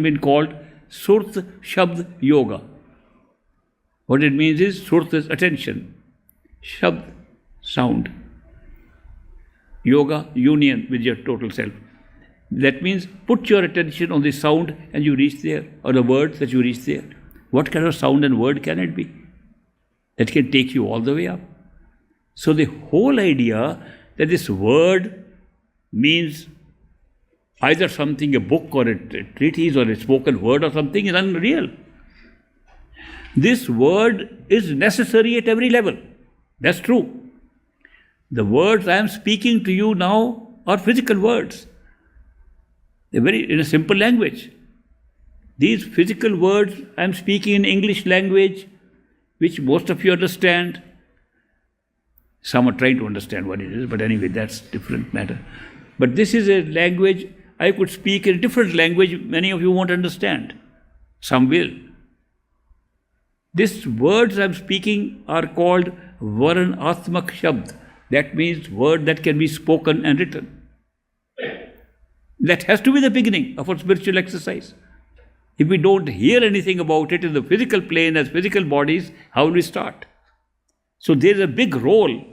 been called Surat Shabd Yoga. What it means is Surat is attention, Shabd, sound, Yoga, union with your total self. That means put your attention on the sound and you reach there, or the words that you reach there. What kind of sound and word can it be? That can take you all the way up. So the whole idea that this word means either something, a book or a treatise or a spoken word or something, is unreal. This word is necessary at every level. That's true. The words I am speaking to you now are physical words. They're very in a simple language. These physical words I am speaking in English language, which most of you understand. Some are trying to understand what it is, but anyway, that's a different matter. But this is a language I could speak in a different language many of you won't understand. Some will. These words I'm speaking are called Varanatmak Shabd. That means word that can be spoken and written. That has to be the beginning of our spiritual exercise. If we don't hear anything about it in the physical plane as physical bodies, how will we start? So there is a big role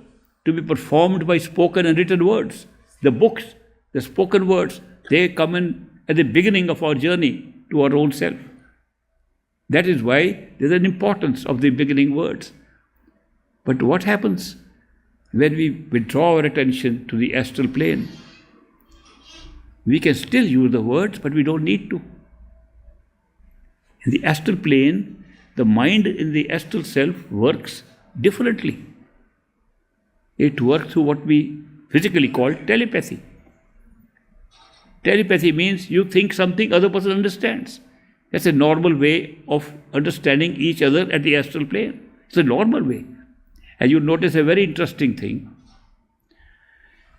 to be performed by spoken and written words. The books, the spoken words, they come in at the beginning of our journey to our own self. That is why there is an importance of the beginning words. But what happens when we withdraw our attention to the astral plane? We can still use the words, but we don't need to. In the astral plane, the mind in the astral self works differently. It works through what we physically call telepathy. Telepathy means you think something, other person understands. That's a normal way of understanding each other at the astral plane. It's a normal way. And you notice a very interesting thing.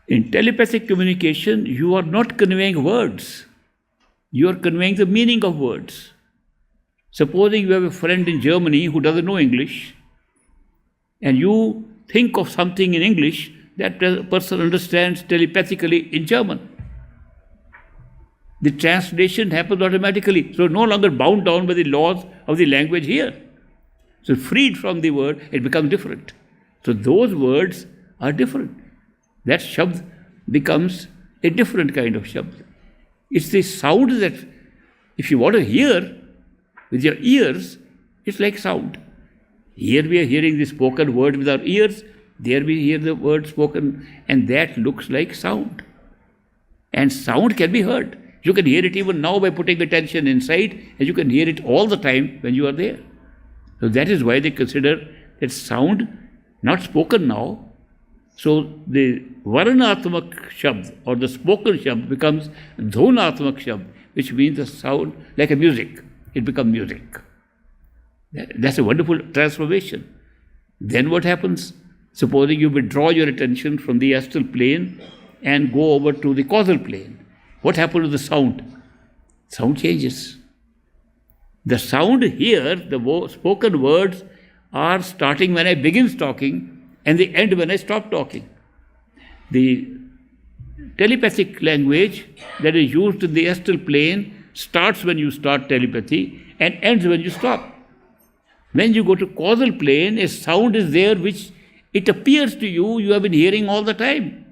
In telepathic communication, you are not conveying words. You are conveying the meaning of words. Supposing you have a friend in Germany who doesn't know English, and you think of something in English, that person understands telepathically in German. The translation happens automatically. So no longer bound down by the laws of the language here. So freed from the word, it becomes different. So those words are different. That shabd becomes a different kind of shabd. It's the sound that, if you want to hear with your ears, it's like sound. Here we are hearing the spoken word with our ears, there we hear the word spoken, and that looks like sound. And sound can be heard. You can hear it even now by putting attention inside, and you can hear it all the time when you are there. So that is why they consider that sound not spoken now. So the Varanatmak Shabd or the spoken Shabd becomes Dhunatmak Shabd, which means the sound like a music. It becomes music. That's a wonderful transformation. Then what happens? Supposing you withdraw your attention from the astral plane and go over to the causal plane. What happens to the sound? Sound changes. The sound here, the spoken words, are starting when I begin talking and they end when I stop talking. The telepathic language that is used in the astral plane starts when you start telepathy and ends when you stop. When you go to causal plane, a sound is there which it appears to you you have been hearing all the time.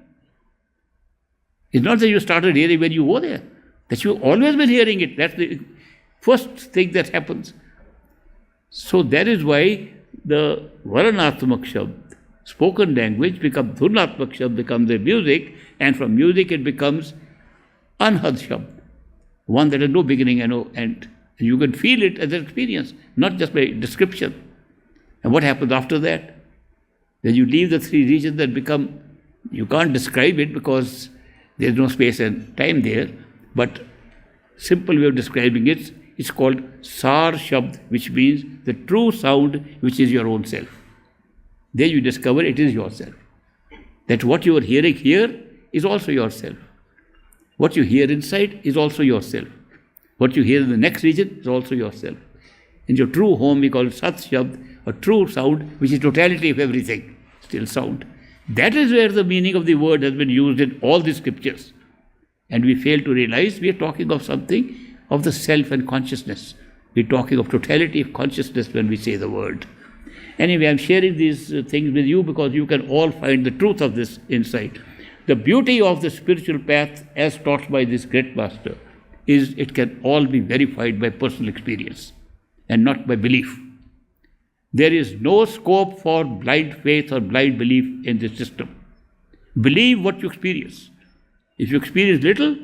It's not that you started hearing when you were there. That you've always been hearing it. That's the first thing that happens. So that is why the Varanatmak Shabd, spoken language, becomes Dhunatmak Shabd, becomes the music, and from music it becomes Anhad Shabd, one that has no beginning and no end. And you can feel it as an experience, not just by description. And what happens after that? Then you leave the three regions that become, you can't describe it because there's no space and time there, but simple way of describing it, it's called Sar Shabd, which means the true sound, which is your own self. There you discover it is yourself. That what you are hearing here is also yourself. What you hear inside is also yourself. What you hear in the next region is also yourself. In your true home, we call it Sat Shabd, a true sound, which is totality of everything, still sound. That is where the meaning of the word has been used in all the scriptures. And we fail to realize we are talking of something of the self and consciousness. We're talking of totality of consciousness when we say the word. Anyway, I'm sharing these things with you because you can all find the truth of this insight. The beauty of the spiritual path, as taught by this great master, is it can all be verified by personal experience and not by belief. There is no scope for blind faith or blind belief in this system. Believe what you experience. If you experience little,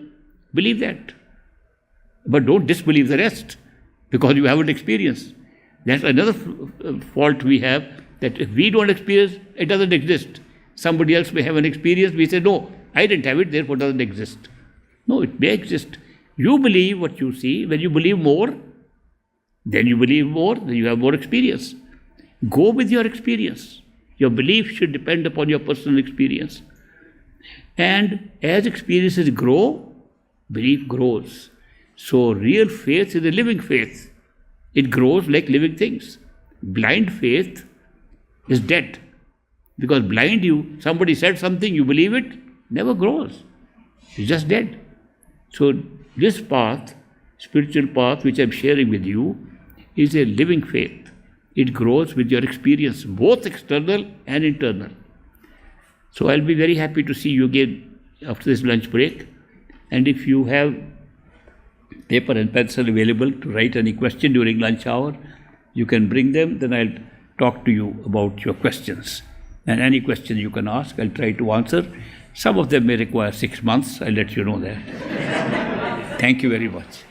believe that. But don't disbelieve the rest because you haven't experienced. That's another fault we have, that if we don't experience, it doesn't exist. Somebody else may have an experience, we say, no, I didn't have it, therefore it doesn't exist. No, it may exist. You believe what you see. When you believe more, then you have more experience. Go with your experience. Your belief should depend upon your personal experience. And as experiences grow, belief grows. So real faith is a living faith. It grows like living things. Blind faith is dead. Because somebody said something, you believe it, never grows. It's just dead. So this path, spiritual path which I'm sharing with you, is a living faith. It grows with your experience, both external and internal. So I'll be very happy to see you again after this lunch break. And if you have paper and pencil available to write any question during lunch hour, you can bring them, then I'll talk to you about your questions. And any question you can ask, I'll try to answer. Some of them may require 6 months, I'll let you know that. Thank you very much.